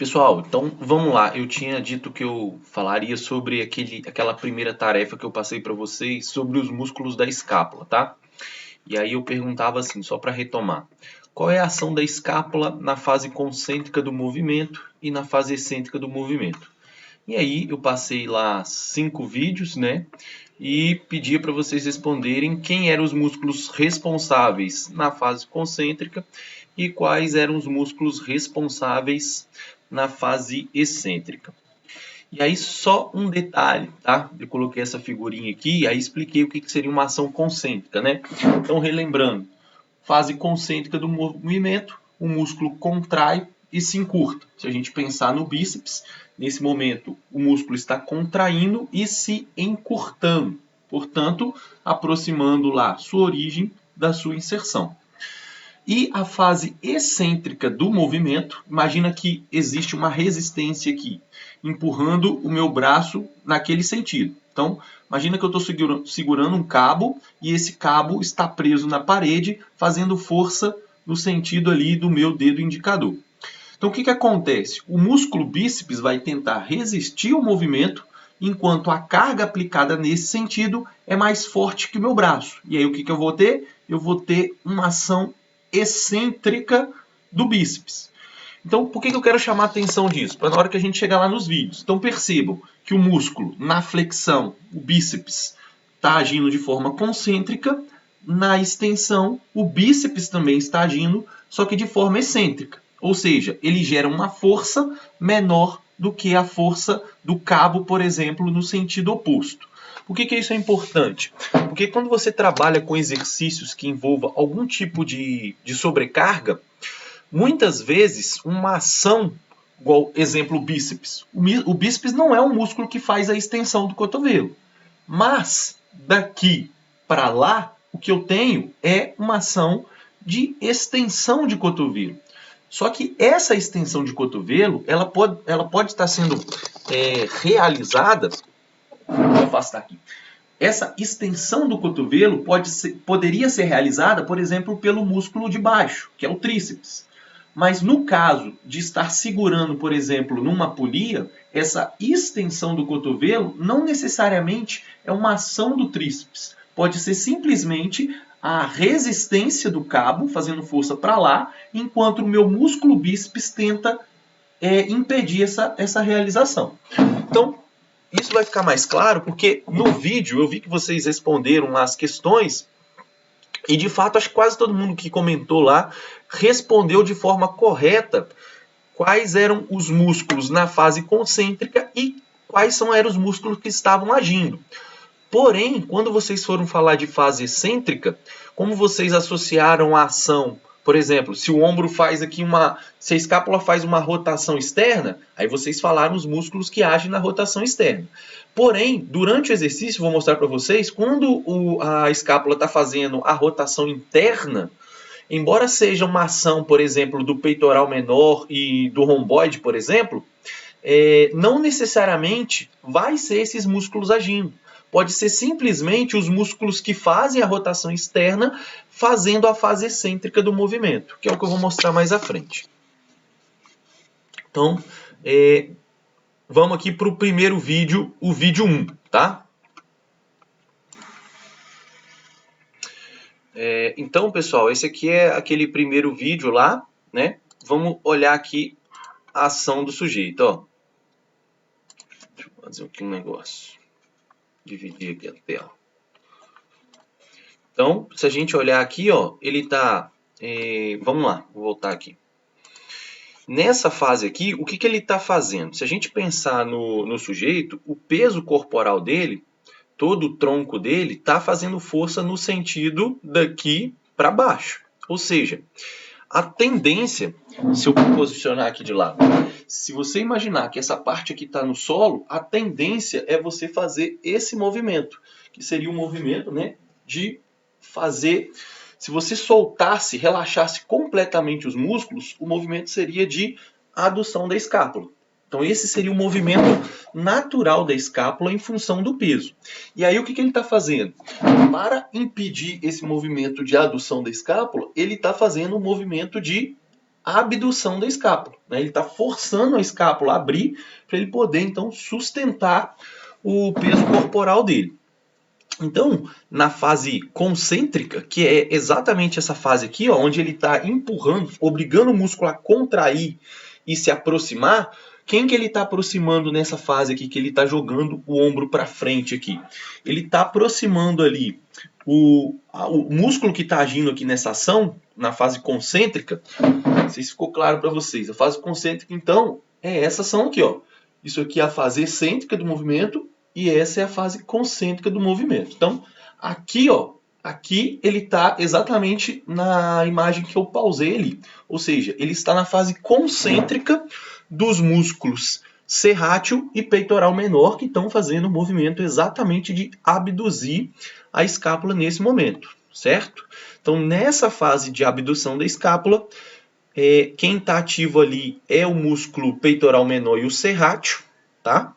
Pessoal, então vamos lá. Eu tinha dito que eu falaria sobre aquela primeira tarefa que eu passei para vocês sobre os músculos da escápula, tá? E aí eu perguntava assim, só para retomar: qual é a ação da escápula na fase concêntrica do movimento e na fase excêntrica do movimento? E aí eu passei lá 5 vídeos, né? E pedia para vocês responderem quem eram os músculos responsáveis na fase concêntrica e quais eram os músculos responsáveis na fase excêntrica. E aí só um detalhe, tá? Eu coloquei essa figurinha aqui e aí expliquei o que seria uma ação concêntrica, né? Então, relembrando, fase concêntrica do movimento, o músculo contrai e se encurta. Se a gente pensar no bíceps, nesse momento o músculo está contraindo e se encurtando, portanto, aproximando lá sua origem da sua inserção. E a fase excêntrica do movimento, imagina que existe uma resistência aqui, empurrando o meu braço naquele sentido. Então, imagina que eu estou segurando um cabo e esse cabo está preso na parede, fazendo força no sentido ali do meu dedo indicador. Então, o que acontece? O músculo bíceps vai tentar resistir ao movimento, enquanto a carga aplicada nesse sentido é mais forte que o meu braço. E aí, o que eu vou ter? Eu vou ter uma ação excêntrica do bíceps. Então, por que eu quero chamar a atenção disso? Para na hora que a gente chegar lá nos vídeos. Então, percebam que o músculo, na flexão, o bíceps, está agindo de forma concêntrica. Na extensão, o bíceps também está agindo, só que de forma excêntrica. Ou seja, ele gera uma força menor do que a força do cabo, por exemplo, no sentido oposto. Por que isso é importante? Porque quando você trabalha com exercícios que envolvam algum tipo de sobrecarga, muitas vezes uma ação, igual exemplo o bíceps. O bíceps não é um músculo que faz a extensão do cotovelo. Mas daqui para lá, o que eu tenho é uma ação de extensão de cotovelo. Só que essa extensão de cotovelo, ela pode estar sendo realizada. Vou afastar aqui. Essa extensão do cotovelo poderia ser realizada, por exemplo, pelo músculo de baixo, que é o tríceps. Mas no caso de estar segurando, por exemplo, numa polia, essa extensão do cotovelo não necessariamente é uma ação do tríceps. Pode ser simplesmente a resistência do cabo fazendo força para lá, enquanto o meu músculo bíceps tenta impedir essa realização. Então, isso vai ficar mais claro porque no vídeo eu vi que vocês responderam lá as questões e de fato acho que quase todo mundo que comentou lá respondeu de forma correta quais eram os músculos na fase concêntrica e quais eram os músculos que estavam agindo. Porém, quando vocês foram falar de fase excêntrica, como vocês associaram a ação, por exemplo, se o ombro faz aqui se a escápula faz uma rotação externa, aí vocês falaram os músculos que agem na rotação externa. Porém, durante o exercício, vou mostrar para vocês, quando a escápula está fazendo a rotação interna, embora seja uma ação, por exemplo, do peitoral menor e do romboide, por exemplo, não necessariamente vai ser esses músculos agindo. Pode ser simplesmente os músculos que fazem a rotação externa fazendo a fase excêntrica do movimento, que é o que eu vou mostrar mais à frente. Então, vamos aqui para o primeiro vídeo, o vídeo 1, tá? Então, pessoal, esse aqui é aquele primeiro vídeo lá, né? Vamos olhar aqui a ação do sujeito, ó. Deixa eu fazer aqui um negócio. Dividir aqui a tela. Então, se a gente olhar aqui, ó, ele está... vamos lá, vou voltar aqui. Nessa fase aqui, o que ele está fazendo? Se a gente pensar no sujeito, o peso corporal dele, todo o tronco dele, está fazendo força no sentido daqui para baixo. Ou seja, a tendência, se eu posicionar aqui de lado, se você imaginar que essa parte aqui está no solo, a tendência é você fazer esse movimento, que seria o movimento, né, de fazer... Se você soltasse, relaxasse completamente os músculos, o movimento seria de adução da escápula. Então esse seria o movimento natural da escápula em função do peso. E aí o que ele está fazendo? Para impedir esse movimento de adução da escápula, ele está fazendo um movimento de abdução da escápula, né? Ele está forçando a escápula a abrir para ele poder, então, sustentar o peso corporal dele. Então, na fase concêntrica, que é exatamente essa fase aqui, ó, onde ele está empurrando, obrigando o músculo a contrair e se aproximar, quem que ele está aproximando nessa fase aqui, que ele está jogando o ombro para frente aqui? Ele está aproximando ali o músculo que está agindo aqui nessa ação, na fase concêntrica. Não sei se ficou claro para vocês. A fase concêntrica, então, é essa ação aqui, ó. Isso aqui é a fase excêntrica do movimento e essa é a fase concêntrica do movimento. Então, aqui, ó, aqui ele está exatamente na imagem que eu pausei ali. Ou seja, ele está na fase concêntrica dos músculos serrátil e peitoral menor, que estão fazendo o movimento exatamente de abduzir a escápula nesse momento, certo? Então, nessa fase de abdução da escápula, quem está ativo ali é o músculo peitoral menor e o serrátil, tá?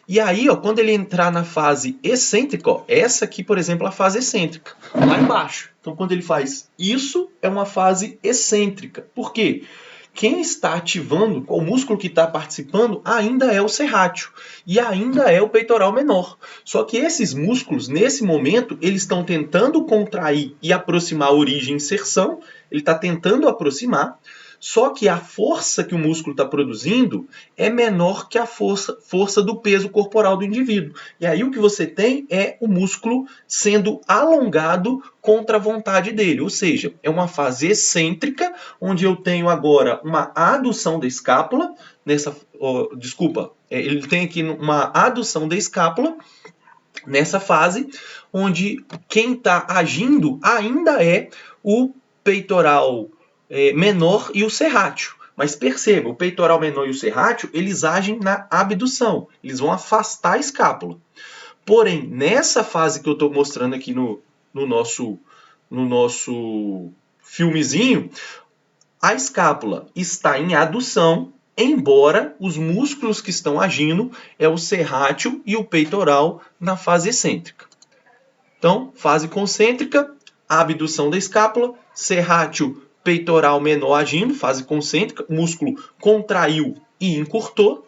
E aí, ó, quando ele entrar na fase excêntrica, ó, essa aqui, por exemplo, é a fase excêntrica, lá embaixo. Então, quando ele faz isso, é uma fase excêntrica. Por quê? Quem está ativando, o músculo que está participando, ainda é o serrátil e ainda é o peitoral menor. Só que esses músculos, nesse momento, eles estão tentando contrair e aproximar a origem e inserção, ele está tentando aproximar, só que a força que o músculo está produzindo é menor que a força do peso corporal do indivíduo. E aí o que você tem é o músculo sendo alongado contra a vontade dele. Ou seja, é uma fase excêntrica, onde eu tenho agora uma adução da escápula. Ele tem aqui uma adução da escápula nessa fase, onde quem está agindo ainda é o peitoral menor e o serrátil. Mas perceba, o peitoral menor e o serrátil, eles agem na abdução. Eles vão afastar a escápula. Porém, nessa fase que eu estou mostrando aqui no nosso filmezinho, a escápula está em adução, embora os músculos que estão agindo é o serrátil e o peitoral na fase excêntrica. Então, fase concêntrica, abdução da escápula, serrátil, peitoral menor agindo, fase concêntrica, o músculo contraiu e encurtou.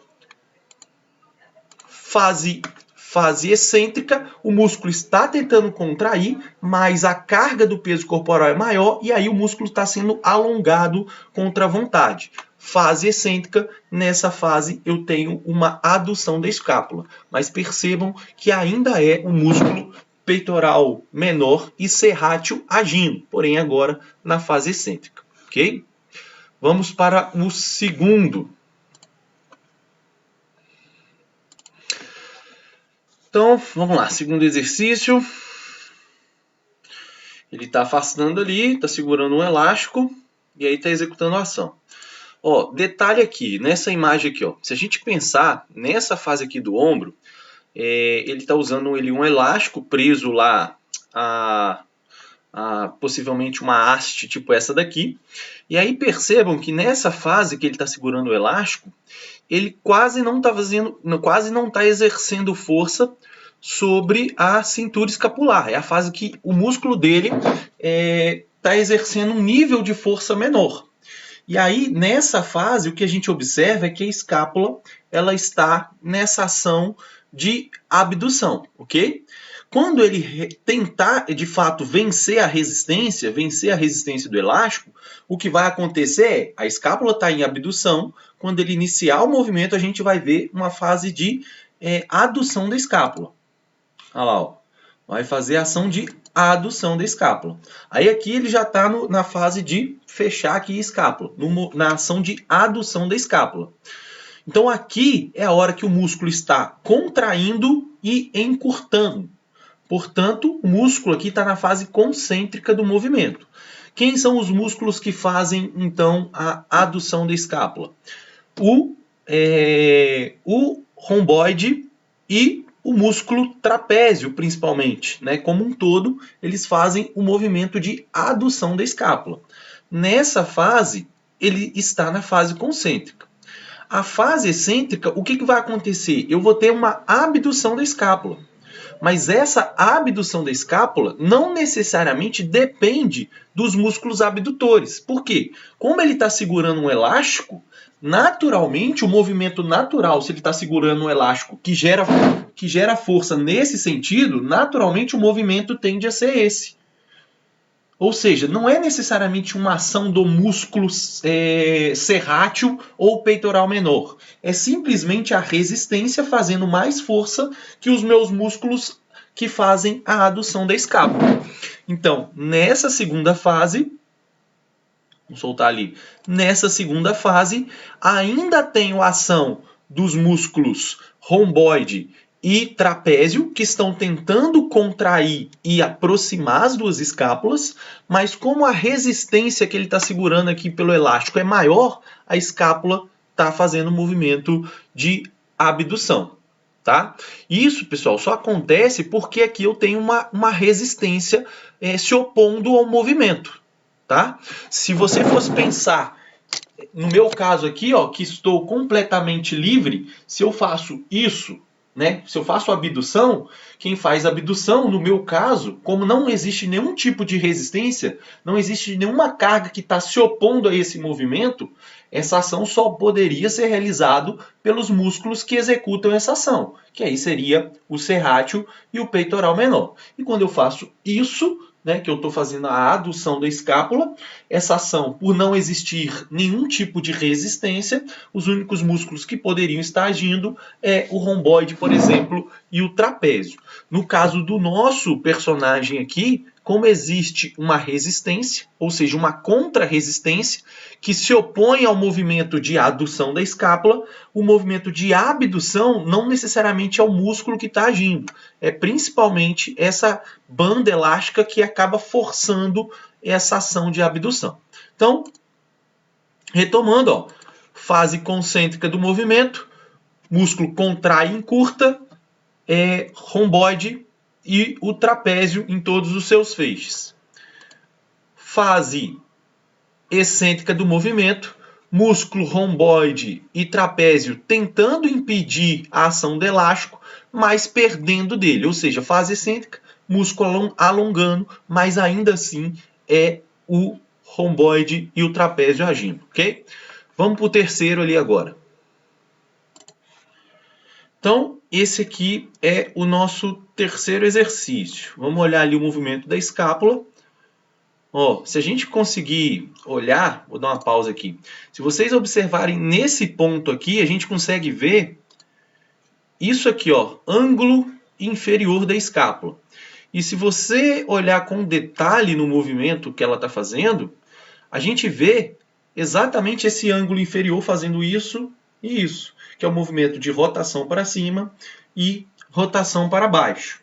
Fase excêntrica, o músculo está tentando contrair, mas a carga do peso corporal é maior e aí o músculo está sendo alongado contra a vontade. Fase excêntrica, nessa fase eu tenho uma adução da escápula, mas percebam que ainda é um músculo peitoral menor e serrátil agindo, porém agora na fase excêntrica, ok? Vamos para o segundo. Então, vamos lá, segundo exercício. Ele está afastando ali, está segurando um elástico e aí está executando a ação. Ó, detalhe aqui, nessa imagem aqui, ó, se a gente pensar nessa fase aqui do ombro, ele está usando um elástico preso lá a possivelmente uma haste tipo essa daqui. E aí percebam que nessa fase que ele está segurando o elástico, ele quase não está exercendo força sobre a cintura escapular. É a fase que o músculo dele está exercendo um nível de força menor. E aí, nessa fase, o que a gente observa é que a escápula ela está nessa ação de abdução, ok? Quando ele tentar, de fato, vencer a resistência do elástico, o que vai acontecer é, a escápula está em abdução, quando ele iniciar o movimento, a gente vai ver uma fase de adução da escápula. Olha lá, ó. Vai fazer a ação de adução da escápula. Aí aqui ele já está na fase de fechar aqui a escápula, na ação de adução da escápula. Então aqui é a hora que o músculo está contraindo e encurtando. Portanto, o músculo aqui está na fase concêntrica do movimento. Quem são os músculos que fazem, então, a adução da escápula? O romboide e o músculo trapézio, principalmente, né? Como um todo, eles fazem o movimento de adução da escápula. Nessa fase, ele está na fase concêntrica. A fase excêntrica, o que vai acontecer? Eu vou ter uma abdução da escápula. Mas essa abdução da escápula não necessariamente depende dos músculos abdutores. Por quê? Como ele está segurando um elástico, naturalmente, o movimento natural, se ele está segurando um elástico que gera força nesse sentido, naturalmente o movimento tende a ser esse. Ou seja, não é necessariamente uma ação do músculo serrátil ou peitoral menor. É simplesmente a resistência fazendo mais força que os meus músculos que fazem a adução da escápula. Então, nessa segunda fase, vamos soltar ali, nessa segunda fase, ainda tenho a ação dos músculos romboide e trapézio, que estão tentando contrair e aproximar as duas escápulas, mas como a resistência que ele está segurando aqui pelo elástico é maior, a escápula está fazendo um movimento de abdução. Tá? Isso, pessoal, só acontece porque aqui eu tenho uma resistência se opondo ao movimento. Tá? Se você fosse pensar, no meu caso aqui, ó, que estou completamente livre, se eu faço isso, né? Se eu faço abdução, quem faz abdução, no meu caso, como não existe nenhum tipo de resistência, não existe nenhuma carga que está se opondo a esse movimento, essa ação só poderia ser realizada pelos músculos que executam essa ação, que aí seria o serrátil e o peitoral menor. E quando eu faço isso, né, que eu estou fazendo a adução da escápula, essa ação, por não existir nenhum tipo de resistência, os únicos músculos que poderiam estar agindo é o romboide, por exemplo, e o trapézio. No caso do nosso personagem aqui, como existe uma resistência, ou seja, uma contra-resistência, que se opõe ao movimento de adução da escápula, o movimento de abdução não necessariamente é o músculo que está agindo, é principalmente essa banda elástica que acaba forçando essa ação de abdução. Então, retomando, ó, fase concêntrica do movimento, músculo contrai e encurta, romboide e o trapézio em todos os seus feixes. Fase excêntrica do movimento, músculo romboide e trapézio tentando impedir a ação do elástico, mas perdendo dele. Ou seja, fase excêntrica, músculo alongando, mas ainda assim é o romboide e o trapézio agindo, ok? Vamos para o terceiro ali agora. Então, esse aqui é o nosso terceiro exercício. Vamos olhar ali o movimento da escápula. Ó, se a gente conseguir olhar, vou dar uma pausa aqui. Se vocês observarem nesse ponto aqui, a gente consegue ver isso aqui, ó, ângulo inferior da escápula. E se você olhar com detalhe no movimento que ela está fazendo, a gente vê exatamente esse ângulo inferior fazendo isso e isso, que é o movimento de rotação para cima e rotação para baixo.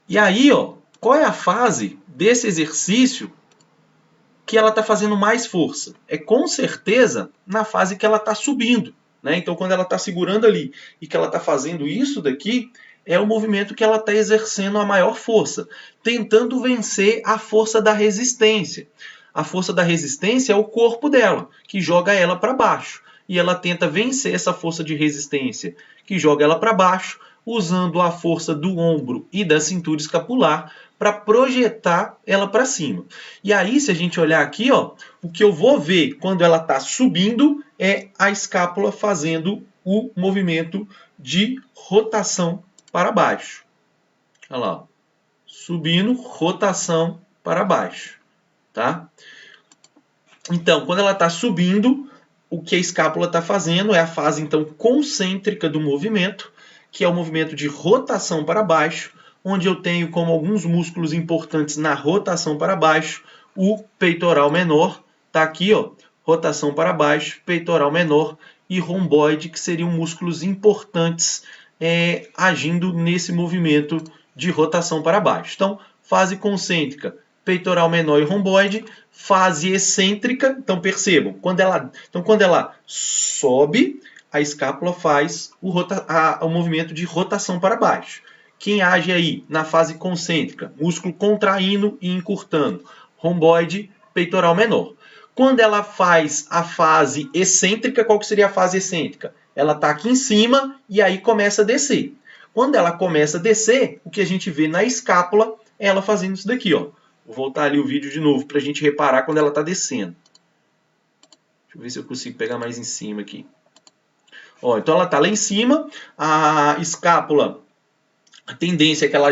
E aí, ó, qual é a fase desse exercício que ela está fazendo mais força? É com certeza na fase que ela está subindo, né? Então, quando ela está segurando ali e que ela está fazendo isso daqui, é o movimento que ela está exercendo a maior força, tentando vencer a força da resistência. A força da resistência é o corpo dela, que joga ela para baixo. E ela tenta vencer essa força de resistência, que joga ela para baixo, usando a força do ombro e da cintura escapular para projetar ela para cima. E aí, se a gente olhar aqui, ó, o que eu vou ver quando ela está subindo é a escápula fazendo o movimento de rotação para baixo. Olha lá, subindo, rotação para baixo, tá? Então, quando ela está subindo, o que a escápula está fazendo é a fase então concêntrica do movimento, que é o movimento de rotação para baixo, onde eu tenho como alguns músculos importantes na rotação para baixo, o peitoral menor, tá aqui, ó, rotação para baixo, peitoral menor e romboide, que seriam músculos importantes agindo nesse movimento de rotação para baixo. Então, fase concêntrica, peitoral menor e romboide. Fase excêntrica, então percebam, quando ela sobe, a escápula faz o movimento de rotação para baixo. Quem age aí na fase concêntrica? Músculo contraindo e encurtando. Romboide, peitoral menor. Quando ela faz a fase excêntrica, qual que seria a fase excêntrica? Ela está aqui em cima e aí começa a descer. Quando ela começa a descer, o que a gente vê na escápula é ela fazendo isso daqui, ó. Vou voltar ali o vídeo de novo para a gente reparar quando ela está descendo. Deixa eu ver se eu consigo pegar mais em cima aqui. Ó, então ela está lá em cima, a escápula, a tendência é que ela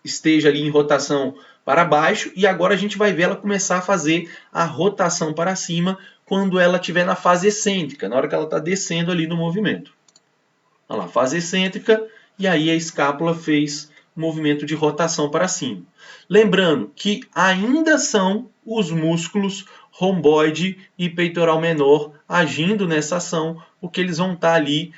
esteja ali em rotação para baixo, e agora a gente vai ver ela começar a fazer a rotação para cima quando ela estiver na fase excêntrica, na hora que ela está descendo ali no movimento. Olha lá, fase excêntrica, e aí a escápula fez movimento de rotação para cima. Lembrando que ainda são os músculos romboide e peitoral menor agindo nessa ação, porque eles vão estar ali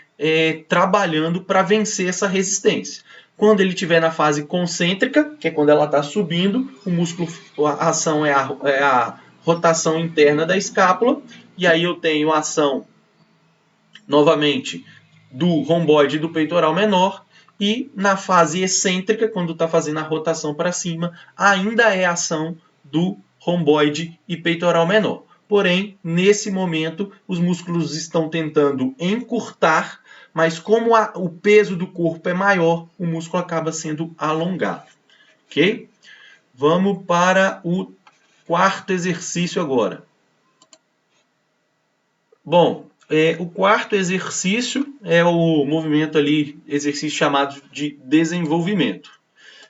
trabalhando para vencer essa resistência. Quando ele estiver na fase concêntrica, que é quando ela está subindo, o músculo, a ação é a rotação interna da escápula, e aí eu tenho a ação, novamente, do romboide e do peitoral menor, e na fase excêntrica, quando está fazendo a rotação para cima, ainda é a ação do romboide e peitoral menor. Porém, nesse momento, os músculos estão tentando encurtar, mas como o peso do corpo é maior, o músculo acaba sendo alongado. Ok? Vamos para o quarto exercício agora. Bom, o quarto exercício é o movimento ali, exercício chamado de desenvolvimento.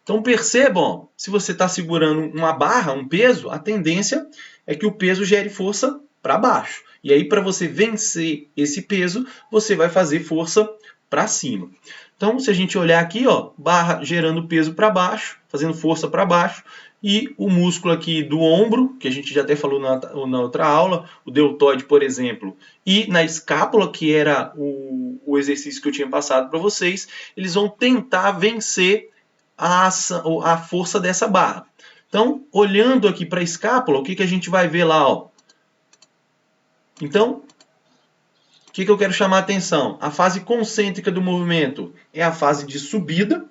Então percebam, se você está segurando uma barra, um peso, a tendência é que o peso gere força para baixo. E aí, para você vencer esse peso, você vai fazer força para cima. Então, se a gente olhar aqui, ó, barra gerando peso para baixo, fazendo força para baixo, e o músculo aqui do ombro, que a gente já até falou na outra aula, o deltoide, por exemplo, e na escápula, que era o exercício que eu tinha passado para vocês, eles vão tentar vencer a força dessa barra. Então, olhando aqui para a escápula, o que a gente vai ver lá? Ó? Então, o que eu quero chamar a atenção? A fase concêntrica do movimento é a fase de subida.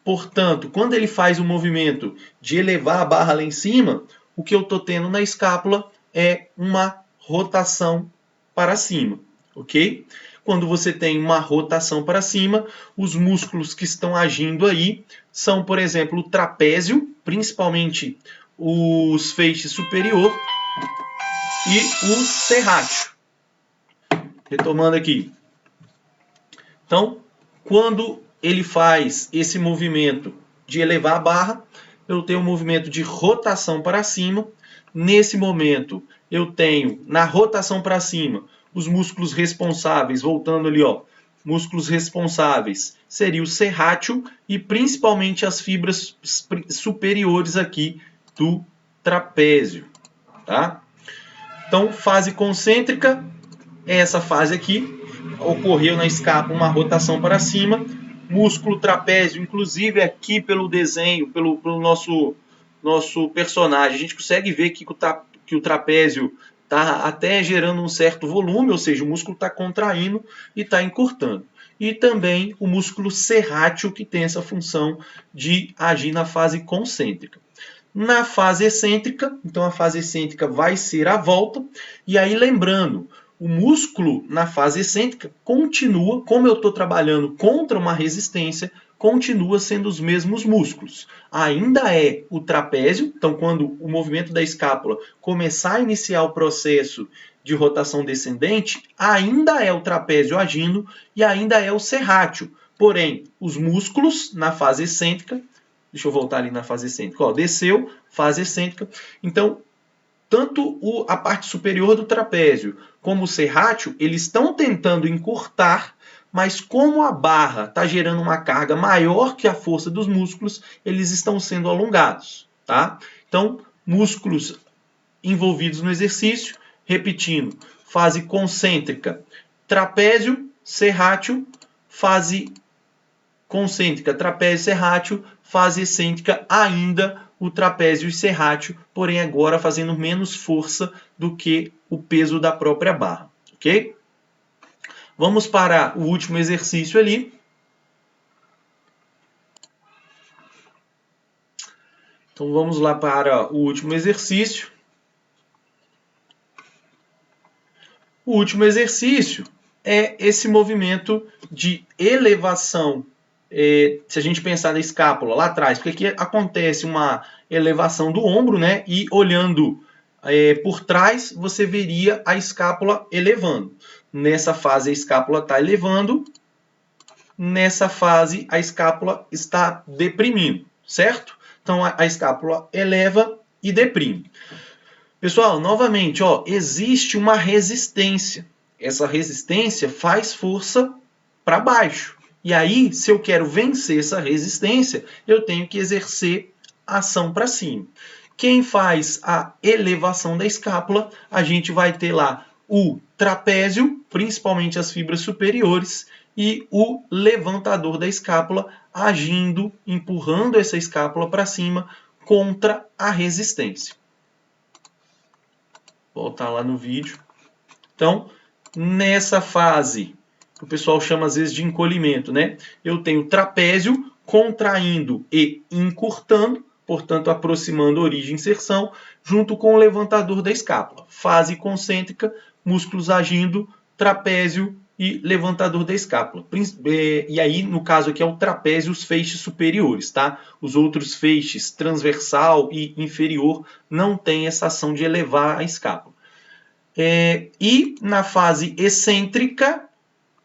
Portanto, quando ele faz o movimento de elevar a barra lá em cima, o que eu estou tendo na escápula é uma rotação para cima, ok? Quando você tem uma rotação para cima, os músculos que estão agindo aí são, por exemplo, o trapézio, principalmente os feixes superior, e o serrátil. Retomando aqui. Então, quando ele faz esse movimento de elevar a barra, eu tenho um movimento de rotação para cima. Nesse momento, eu tenho, na rotação para cima, os músculos responsáveis, voltando ali, ó, músculos responsáveis seria o serrátil e principalmente as fibras superiores aqui do trapézio, tá? Então, fase concêntrica é essa fase aqui. Ocorreu na escápula uma rotação para cima, músculo trapézio, inclusive aqui pelo desenho, pelo nosso personagem, a gente consegue ver que o trapézio está até gerando um certo volume, ou seja, o músculo está contraindo e está encurtando. E também o músculo serrátil, que tem essa função de agir na fase concêntrica. Na fase excêntrica, então a fase excêntrica vai ser a volta, e aí lembrando, o músculo na fase excêntrica continua, como eu estou trabalhando contra uma resistência, continua sendo os mesmos músculos. Ainda é o trapézio, então quando o movimento da escápula começar a iniciar o processo de rotação descendente, ainda é o trapézio agindo e ainda é o serrátil. Porém, os músculos na fase excêntrica, deixa eu voltar ali na fase excêntrica, ó, desceu, fase excêntrica, então tanto a parte superior do trapézio como o serrátil, eles estão tentando encurtar, mas como a barra está gerando uma carga maior que a força dos músculos, eles estão sendo alongados, tá? Então, músculos envolvidos no exercício, repetindo, fase concêntrica, trapézio, serrátil, fase concêntrica, trapézio, serrátil, fase excêntrica, ainda o trapézio e serrátil, porém agora fazendo menos força do que o peso da própria barra, ok? Vamos para o último exercício ali. Então vamos lá para o último exercício. O último exercício é esse movimento de elevação se a gente pensar na escápula lá atrás, porque aqui acontece uma elevação do ombro, né? E olhando por trás, você veria a escápula elevando. Nessa fase, a escápula está elevando. Nessa fase, a escápula está deprimindo, certo? Então, a escápula eleva e deprime. Pessoal, novamente, ó, existe uma resistência. Essa resistência faz força para baixo. E aí, se eu quero vencer essa resistência, eu tenho que exercer ação para cima. Quem faz a elevação da escápula, a gente vai ter lá o trapézio, principalmente as fibras superiores, e o levantador da escápula agindo, empurrando essa escápula para cima contra a resistência. Voltar lá no vídeo. Então, nessa fase, que o pessoal chama às vezes de encolhimento, né? Eu tenho o trapézio contraindo e encurtando, portanto aproximando a origem e inserção, junto com o levantador da escápula. Fase concêntrica, músculos agindo, trapézio e levantador da escápula. E aí, no caso aqui, é o trapézio, os feixes superiores, tá? Os outros feixes, transversal e inferior, não têm essa ação de elevar a escápula. E na fase excêntrica,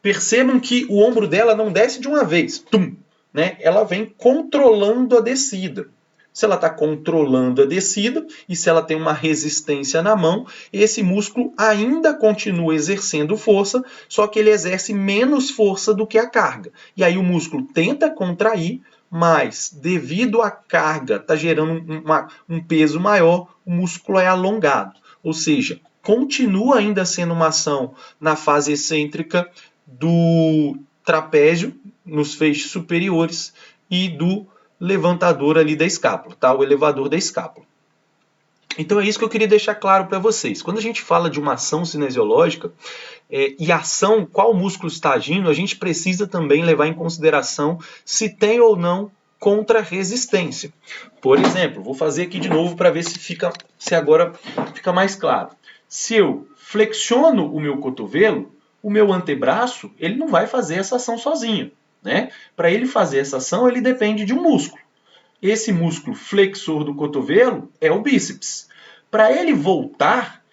percebam que o ombro dela não desce de uma vez, tum, né? Ela vem controlando a descida. Se ela está controlando a descida e se ela tem uma resistência na mão, esse músculo ainda continua exercendo força, só que ele exerce menos força do que a carga. E aí o músculo tenta contrair, mas devido à carga está gerando um peso maior, o músculo é alongado. Ou seja, continua ainda sendo uma ação na fase excêntrica do trapézio, nos feixes superiores, e do levantador ali da escápula, tá? O elevador da escápula. Então é isso que eu queria deixar claro para vocês. Quando a gente fala de uma ação cinesiológica e ação, qual músculo está agindo, a gente precisa também levar em consideração se tem ou não contra-resistência. Por exemplo, vou fazer aqui de novo para ver se agora fica mais claro. Se eu flexiono o meu cotovelo, o meu antebraço ele não vai fazer essa ação sozinho, né? Para ele fazer essa ação, ele depende de um músculo. Esse músculo flexor do cotovelo é o bíceps. Para ele voltar,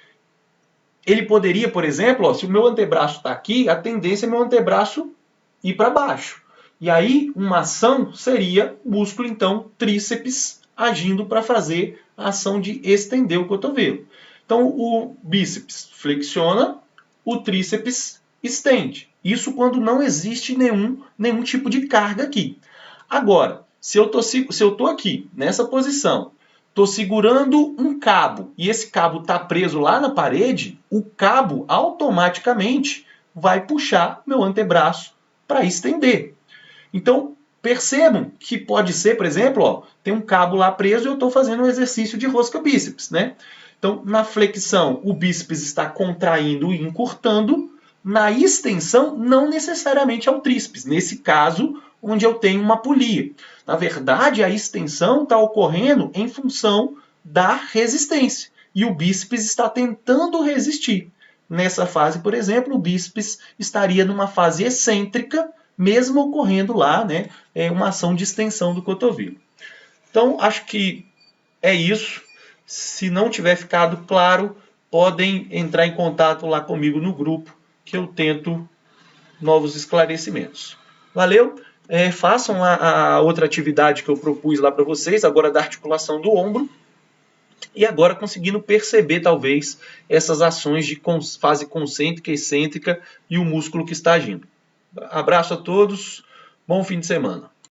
ele poderia, por exemplo, ó, se o meu antebraço está aqui, a tendência é meu antebraço ir para baixo. E aí, uma ação seria o músculo, então, tríceps agindo para fazer a ação de estender o cotovelo. Então, o bíceps flexiona, o tríceps estende. Isso quando não existe nenhum tipo de carga aqui. Agora, se eu estou aqui, nessa posição, estou segurando um cabo e esse cabo está preso lá na parede, o cabo automaticamente vai puxar meu antebraço para estender. Então, percebam que pode ser, por exemplo, ó, tem um cabo lá preso e eu estou fazendo um exercício de rosca bíceps, né? Então, na flexão, o bíceps está contraindo e encurtando. Na extensão, não necessariamente é o tríceps. Nesse caso, onde eu tenho uma polia. Na verdade, a extensão está ocorrendo em função da resistência. E o bíceps está tentando resistir. Nessa fase, por exemplo, o bíceps estaria numa fase excêntrica, mesmo ocorrendo lá, né, uma ação de extensão do cotovelo. Então, acho que é isso. Se não tiver ficado claro, podem entrar em contato lá comigo no grupo, que eu tento novos esclarecimentos. Valeu? Façam a outra atividade que eu propus lá para vocês, agora da articulação do ombro, e agora conseguindo perceber, talvez, essas ações de fase concêntrica, excêntrica e o músculo que está agindo. Abraço a todos, bom fim de semana.